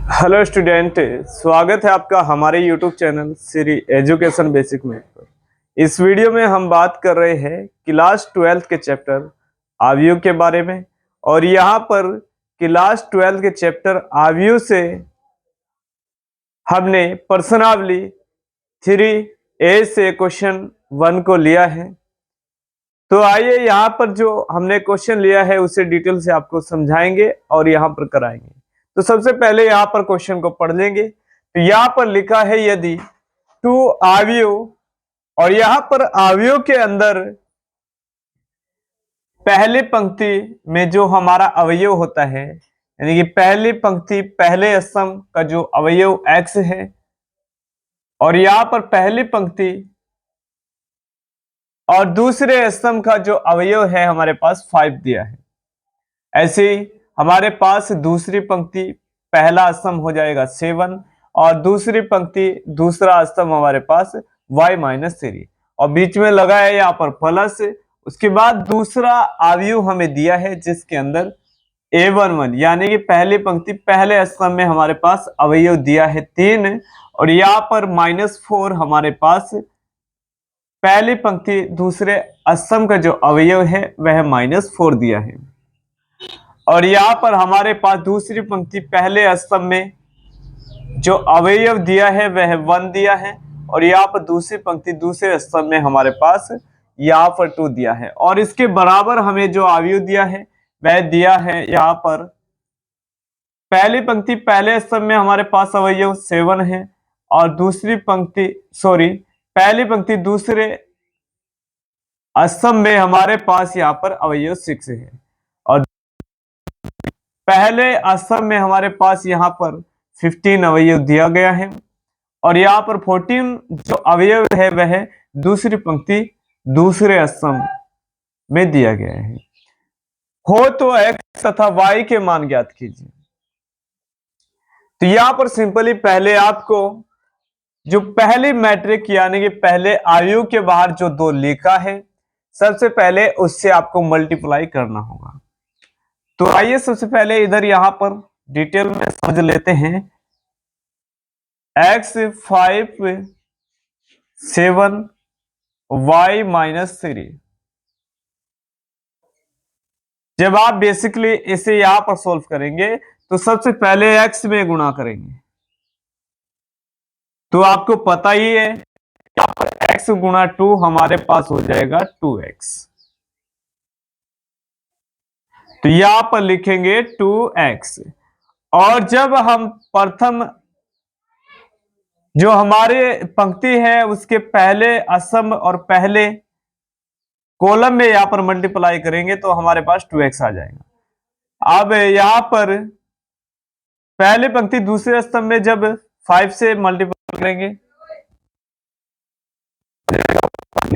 Hello student, स्वागत है आपका हमारे YouTube channel Shri education basic math पर। इस वीडियो में हम बात कर रहे हैं क्लास 12 के चैप्टर आव्यूह के बारे में। और यहाँ पर क्लास 12 के चैप्टर आव्यूह से हमने प्रश्नावली 3A से क्वेश्चन 1 को लिया है। तो आइए यहाँ पर जो हमने क्वेश्चन लिया है उसे डिटेल से आपको समझाएंगे और यहाँ पर कराएंगे। तो सबसे पहले यहाँ पर क्वेश्चन को पढ़ लेंगे। तो यहाँ पर लिखा है यदि 2 अवयव और यहाँ पर अवयव के अंदर पहली पंक्ति में जो हमारा अवयव होता है, यानी कि पहली पंक्ति पहले स्तंभ का जो अवयव x है और यहाँ पर पहली पंक्ति और दूसरे स्तंभ का जो अवयव है हमारे पास 5 दिया है। ऐसे ही हमारे पास दूसरी पंक्ति पहला स्तंभ हो जाएगा 7 और दूसरी पंक्ति दूसरा स्तंभ हमारे पास y-3 और बीच में लगा है यहाँ पर प्लस। उसके बाद दूसरा अवयव हमें दिया है जिसके अंदर a11 यानी कि पहली पंक्ति पहले स्तंभ में हमारे पास अवयव दिया है 3 और यहाँ पर -4 हमारे पास पहली पंक्ति दूसरे स्तंभ का जो अवयव है वह -4 दिया है। और यहाँ पर हमारे पास दूसरी पंक्ति पहले स्तंभ में जो अवयव दिया है वह 1 दिया है और यहाँ पर दूसरी पंक्ति दूसरे स्तंभ में हमारे पास यहाँ पर 2 दिया है। और इसके बराबर हमें जो अवयव दिया है वह दिया है यहाँ पर पहली पंक्ति पहले स्तंभ में हमारे पास अवयव 7 है और दूसरी पंक्ति पहली पंक्ति दूसरे स्तंभ में हमारे पास यहाँ पर अवयव 6 है और पहले स्तंभ में हमारे पास यहाँ पर 15 अवयव दिया गया है और यहाँ पर 14 जो अवयव है वह दूसरी पंक्ति दूसरे स्तंभ में दिया गया है। हो तो x तथा y के मान ज्ञात कीजिए। तो यहाँ पर सिंपली पहले आपको जो पहली मैट्रिक यानी कि पहले अवयव के बाहर जो 2 लिखा है सबसे पहले उससे आपको मल्टीप्लाई करना होगा। तो आइए सबसे पहले इधर यहां पर डिटेल में समझ लेते हैं। x 5 7 y-3 जब आप बेसिकली इसे यहां पर सोल्व करेंगे तो सबसे पहले x में गुणा करेंगे। तो आपको पता ही है यहां पर x गुणा 2 हमारे पास हो जाएगा 2x। तो यहां पर लिखेंगे 2x और जब हम प्रथम जो हमारे पंक्ति है उसके पहले स्तंभ और पहले कॉलम में यहां पर मल्टीप्लाई करेंगे तो हमारे पास 2x आ जाएगा। अब यहां पर पहली पंक्ति दूसरे स्तंभ में जब 5 से मल्टीप्लाई करेंगे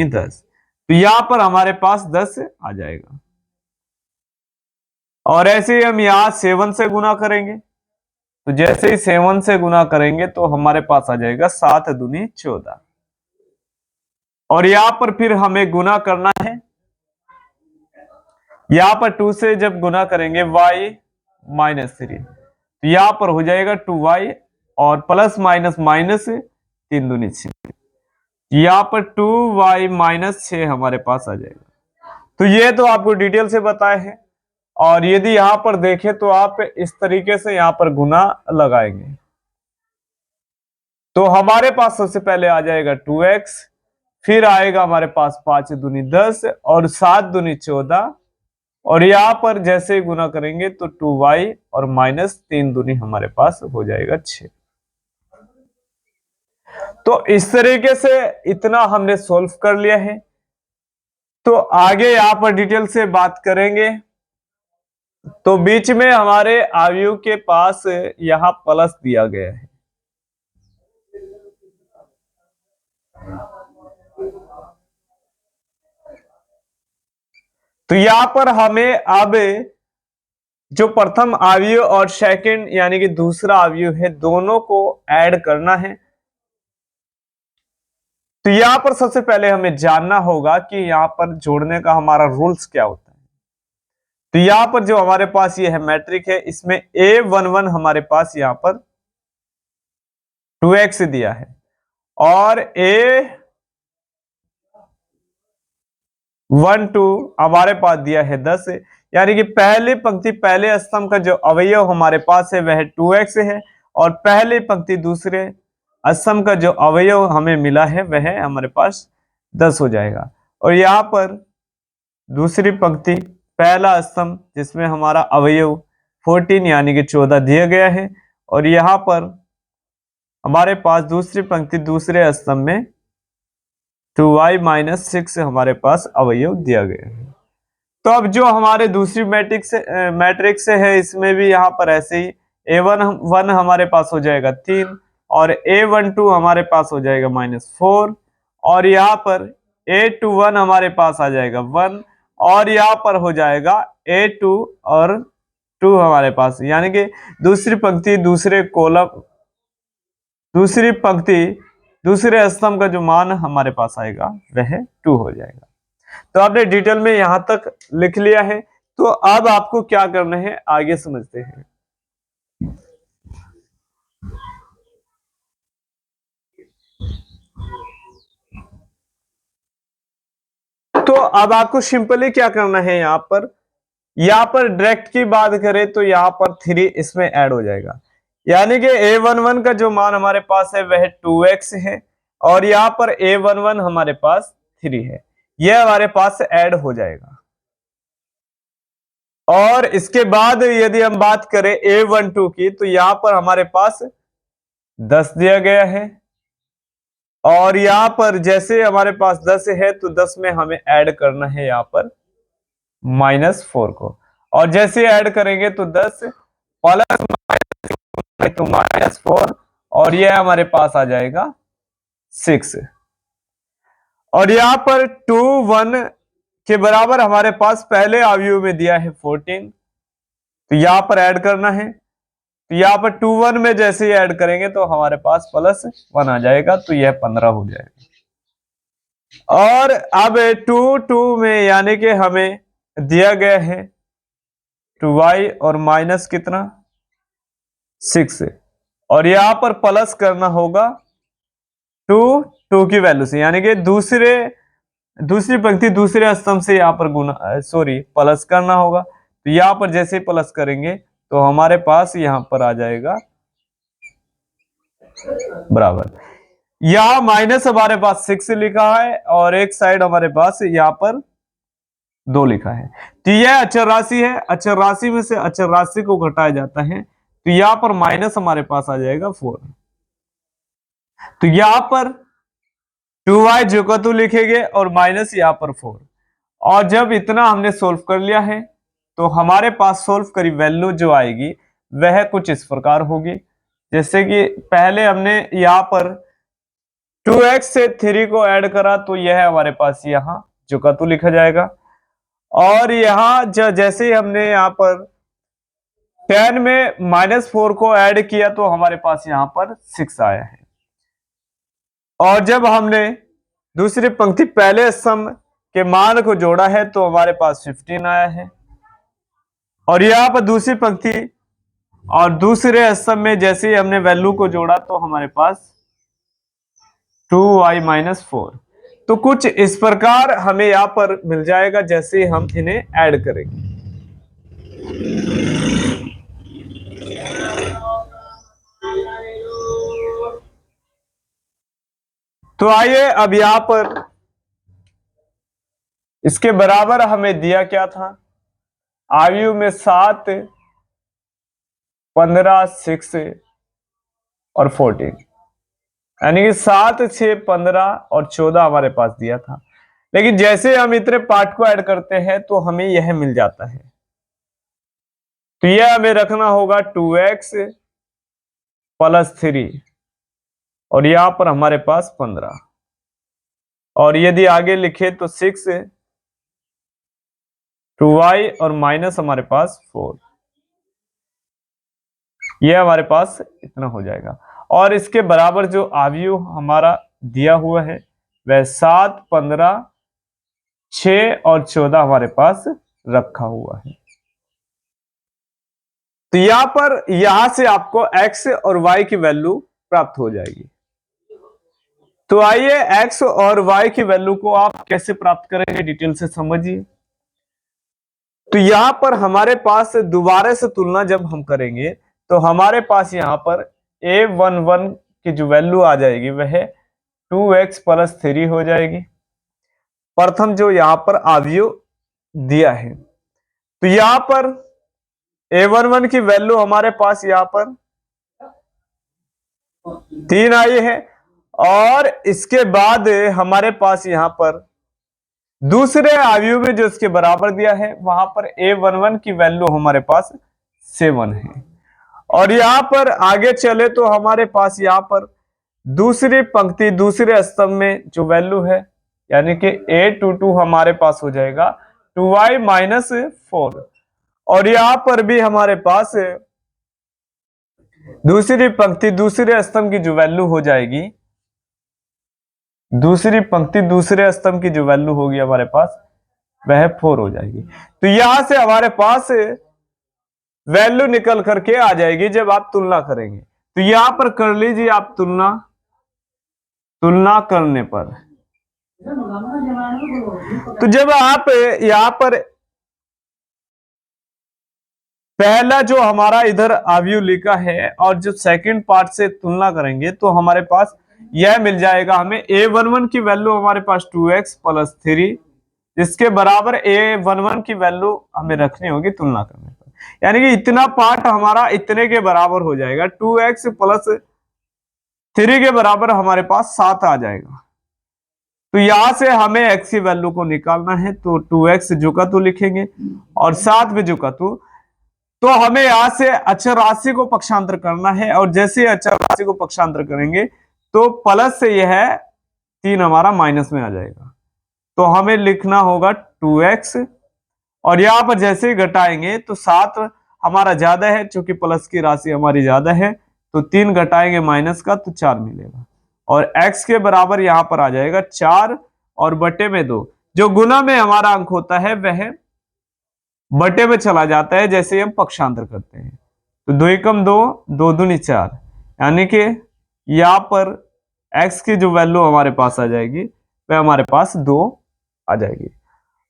10, तो यहां पर हमारे पास 10 आ जाएगा। और ऐसे ही हम यहां 7 से गुना करेंगे तो जैसे ही 7 से गुना करेंगे तो हमारे पास आ जाएगा 7 दूनी 14 और यहां पर फिर हमें गुना करना है। यहां पर 2 से जब गुना करेंगे y-3 तो यहां पर हो जाएगा 2y और प्लस माइनस माइनस 3 दूनी 6, यहां पर 2y-6 हमारे पास आ जाएगा। तो ये तो आपको डिटेल से बताए हैं और यदि यहां पर देखें तो आप इस तरीके से यहां पर गुना लगाएंगे तो हमारे पास सबसे पहले आ जाएगा 2x, फिर आएगा हमारे पास 5 दूनी 10 और 7 दूनी 14 और यहां पर जैसे ही गुना करेंगे तो 2y और -3 दूनी हमारे पास हो जाएगा 6। तो इस तरीके से इतना हमने सोल्व कर लिया है। तो आगे यहां पर डिटेल से बात करेंगे। तो बीच में हमारे अवयव के पास यहां प्लस दिया गया है। तो यहां पर हमें अब जो प्रथम अवयव और सेकंड यानी कि दूसरा अवयव है दोनों को ऐड करना है। तो यहां पर सबसे पहले हमें जानना होगा कि यहां पर जोड़ने का हमारा रूल्स क्या होता है। तो यहां पर जो हमारे पास ये है मैट्रिक है इसमें A11 हमारे पास यहां पर 2x दिया है और A12 हमारे पास दिया है 10, यानी कि पहली पंक्ति पहले स्तंभ का जो अवयव हमारे पास है वह 2x है और पहली पंक्ति दूसरे स्तंभ का जो अवयव हमें मिला है वह हमारे पास 10 हो जाएगा। और यहाँ पर दूसरी पंक्ति पहला स्तंभ जिसमें हमारा अवयव 14 यानी कि 14 दिया गया है और यहाँ पर हमारे पास दूसरी पंक्ति दूसरे स्तंभ में 2y माइनस 6 हमारे पास अवयव दिया गया है। तो अब जो हमारे दूसरी मैट्रिक्स है इसमें भी यहाँ पर ऐसे ही A11 हमारे पास हो जाएगा 3 और A12 हमारे पास हो जाएगा -4 और यहाँ पर A21 हमारे पास आ जाएगा 1 और यहाँ पर हो जाएगा A2 और 2 हमारे पास, यानी कि दूसरी पंक्ति दूसरे स्तंभ का जो मान हमारे पास आएगा वह 2 हो जाएगा। तो आपने डिटेल में यहां तक लिख लिया है, तो अब आपको क्या करना है आगे समझते हैं। तो अब आपको सिंपली क्या करना है, यहां पर डायरेक्ट की बात करें तो यहां पर 3 इसमें ऐड हो जाएगा, यानी कि A11 का जो मान हमारे पास है वह 2x है और यहां पर A11 हमारे पास 3 है, यह हमारे पास ऐड हो जाएगा। और इसके बाद यदि हम बात करें A12 की तो यहां पर हमारे पास 10 दिया गया है और यहां पर जैसे हमारे पास 10 है तो 10 में हमें ऐड करना है यहां पर -4 को, और जैसे ऐड करेंगे तो 10 प्लस तो -4 और यह हमारे पास आ जाएगा 6 और यहां पर 2 1 के बराबर हमारे पास पहले अवयव में दिया है 14, तो यहां पर ऐड करना है, तो यहां पर 2 1 में जैसे ही ऐड करेंगे तो हमारे पास +1 आ जाएगा, तो यह 15 हो जाएगा। और अब 2 2 में यानी कि हमें दिया गया है 2y और माइनस कितना 6 और यहां पर प्लस करना होगा 2 2 की वैल्यू से, यानी कि दूसरी पंक्ति दूसरे स्तंभ से यहां पर प्लस करना होगा, तो यहां पर जैसे प्लस करेंगे तो हमारे पास यहां पर आ जाएगा बराबर, यहां माइनस हमारे पास 6 लिखा है और एक साइड हमारे पास यहां पर 2 लिखा है, तो यह अचर राशि है, अचर राशि में से अचर राशि को घटाया जाता है, तो यहां पर माइनस हमारे पास आ जाएगा 4, तो यहां पर 2y जो लिखेंगे और माइनस यहां पर 4, और जब इतना हमने सोल्व कर लिया है तो हमारे पास सोल्व करी वैल्यू जो आएगी वह कुछ इस प्रकार होगी, जैसे कि पहले हमने यहां पर 2x से 3 को ऐड करा तो यह हमारे पास यहां जो लिखा जाएगा, और यहां जैसे ही हमने यहां पर 10 में -4 को ऐड किया तो हमारे पास यहां पर 6 आया है, और जब हमने दूसरी पंक्ति पहले स्तंभ के मान को जोड़ा है तो हमारे पास 15 आया है, और यहां पर दूसरी पंक्ति और दूसरे स्तंभ में जैसे ही हमने वैल्यू को जोड़ा तो हमारे पास 2y माइनस 4, तो कुछ इस प्रकार हमें यहां पर मिल जाएगा जैसे हम इन्हें ऐड करेंगे। तो आइए अब यहां पर इसके बराबर हमें दिया क्या था, आयु में 7 15 6 और 14, यानी कि 7 6 15 और 14 हमारे पास दिया था, लेकिन जैसे हम इतने पार्ट को ऐड करते हैं तो हमें यह मिल जाता है, तो यह हमें रखना होगा 2x + 3 और यहां पर हमारे पास 15, और यदि आगे लिखे तो 6 2y और माइनस हमारे पास 4, यह हमारे पास इतना हो जाएगा, और इसके बराबर जो अवयव हमारा दिया हुआ है वह 7 15 6 और 14 हमारे पास रखा हुआ है। तो यहां से आपको x और y की वैल्यू प्राप्त हो जाएगी। तो आइए x और y की वैल्यू को आप कैसे प्राप्त करेंगे डिटेल से समझिए। तो यहां पर हमारे पास दोबारा से तुलना जब हम करेंगे तो हमारे पास यहां पर a11 की जो वैल्यू आ जाएगी वह 2x + 3 हो जाएगी, प्रथम जो यहां पर अवयव दिया है। तो यहां पर a11 की वैल्यू हमारे पास यहां पर 3 आई है, और इसके बाद हमारे पास यहां पर दूसरे अवयव में जो इसके बराबर दिया है वहां पर a11 की वैल्यू हमारे पास 7 है। और यहां पर आगे चले तो हमारे पास यहां पर दूसरी पंक्ति दूसरे स्तंभ में जो वैल्यू है यानी कि a22 हमारे पास हो जाएगा 2y - 4, और यहां पर भी हमारे पास दूसरी पंक्ति दूसरे स्तंभ की जो वैल्यू हो जाएगी, दूसरी पंक्ति दूसरे स्तंभ की जो वैल्यू होगी हमारे पास वह 4 हो जाएगी। तो यहां से हमारे पास वैल्यू निकल करके आ जाएगी जब आप तुलना करेंगे। तो यहां पर कर लीजिए आप तुलना करने पर, तो जब आप यहां पर पहला जो हमारा इधर अवयव लिखा है और जो सेकंड पार्ट से तुलना करेंगे तो हमारे पास यह मिल जाएगा हमें a11 की वैल्यू हमारे पास 2x + 3, इसके बराबर a11 की वैल्यू हमें रखनी होगी तुलना करने पर, यानी कि इतना पार्ट हमारा इतने के बराबर हो जाएगा, 2x + 3 के बराबर हमारे पास 7 आ जाएगा। तो यहां से हमें x की वैल्यू को निकालना है, तो 2x जुका तो लिखेंगे और 7 में जुका तो हमें यहां से अचर राशि को पक्षांतर करना है, और जैसे अचर राशि को पक्षांतर करेंगे तो प्लस से यह 3 हमारा माइनस में आ जाएगा। तो हमें लिखना होगा 2x, और यहां पर जैसे ही घटाएंगे तो 7 हमारा ज्यादा है, चूंकि प्लस की राशि हमारी ज्यादा है तो 3 घटाएंगे माइनस का तो 4 मिलेगा, और x के बराबर यहां पर आ जाएगा 4 और बटे में 2। जो गुना में हमारा अंक होता है वह बटे में चला जाता है जैसे हम पक्षांतर करते हैं। तो 2 एकम 2, 2 दूनी 4, यानी कि यहां पर x की जो वैल्यू हमारे पास आ जाएगी वह हमारे पास 2 आ जाएगी।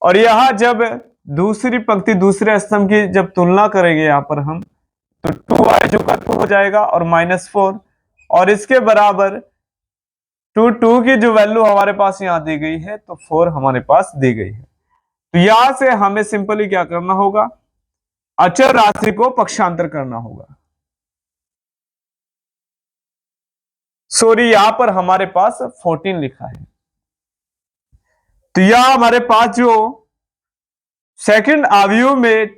और यहां जब दूसरी पंक्ति दूसरे स्तंभ की जब तुलना करेंगे यहां पर हम, तो 2y जो का 2 हो जाएगा और -4, और इसके बराबर 2 की जो वैल्यू हमारे पास यहां दी गई है तो 4 हमारे पास दी गई है। तो यहां से हमें सिंपली क्या करना होगा, अचर राशि को पक्षांतर करना होगा। सॉरी, यहां पर हमारे पास 14 लिखा है, तो यहां हमारे पास जो सेकंड अवयव में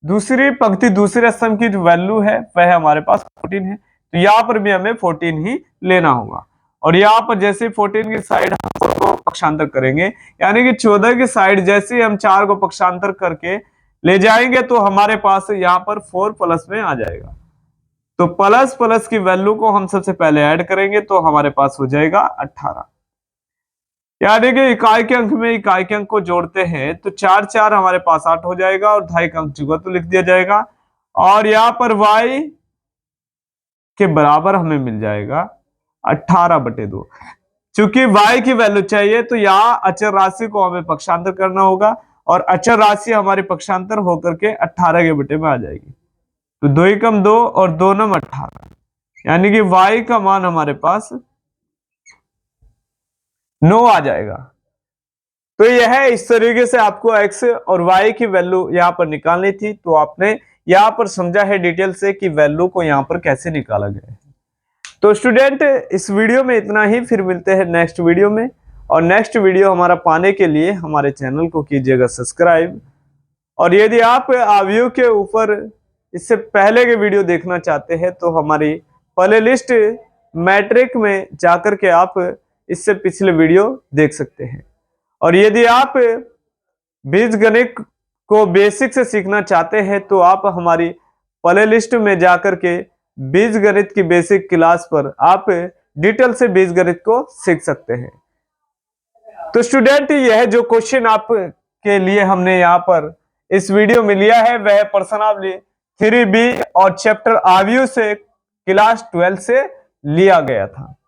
दूसरी पंक्ति दूसरे स्तंभ की जो वैल्यू है वह हमारे पास 14 है, तो यहां पर भी हमें 14 ही लेना होगा। और यहां पर जैसे 14 की साइड हम 4 को पक्षांतर करेंगे, यानी कि 14 की साइड जैसे हम 4 को पक्षांतर करके ले जाएंगे तो हमारे पास यहां पर 4 प्लस में आ जाएगा। तो प्लस प्लस की वैल्यू को हम सबसे पहले ऐड करेंगे तो हमारे पास हो जाएगा 18, यानी कि इकाई के अंक में इकाई के अंक को जोड़ते हैं तो 4 4 हमारे पास 8 हो जाएगा, और 2.5 अंक जुगा तो लिख दिया जाएगा, और यहां पर y के बराबर हमें मिल जाएगा 18/2। चूंकि y की वैल्यू चाहिए तो यहां अचर राशि को हमें पक्षांतर करना होगा, और अचर राशि हमारी पक्षांतर होकर के 18 के बटे में आ जाएगी। तो 2 एकम 2 और 2 नम 18, यानी कि y का मान हमारे पास 9 आ जाएगा। तो यह इस तरीके से आपको x और y की वैल्यू यहां पर निकालनी थी, तो आपने यहां पर समझा है डिटेल से कि वैल्यू को यहां पर कैसे निकाला गया है। तो स्टूडेंट, इस वीडियो में इतना ही, फिर मिलते हैं नेक्स्ट वीडियो में, और नेक्स्ट वीडियो हमारा पाने के लिए हमारे चैनल को कीजिएगा सब्सक्राइब, और यदि आप अवयव के ऊपर इससे पहले के वीडियो देखना चाहते हैं तो हमारी प्लेलिस्ट मैट्रिक में जाकर के आप इससे पिछले वीडियो देख सकते हैं। और यदि आप बीजगणित को बेसिक से सीखना चाहते हैं तो आप हमारी प्लेलिस्ट में जाकर के बीजगणित की बेसिक क्लास पर आप डिटेल से बीजगणित को सीख सकते हैं। तो स्टूडेंट, यह जो क्वेश्चन आप के लिए हमने यहाँ पर इस वीडियो में लिया है वह प्रश्नावली 3B और चैप्टर अवयव से क्लास 12 से लिया गया था।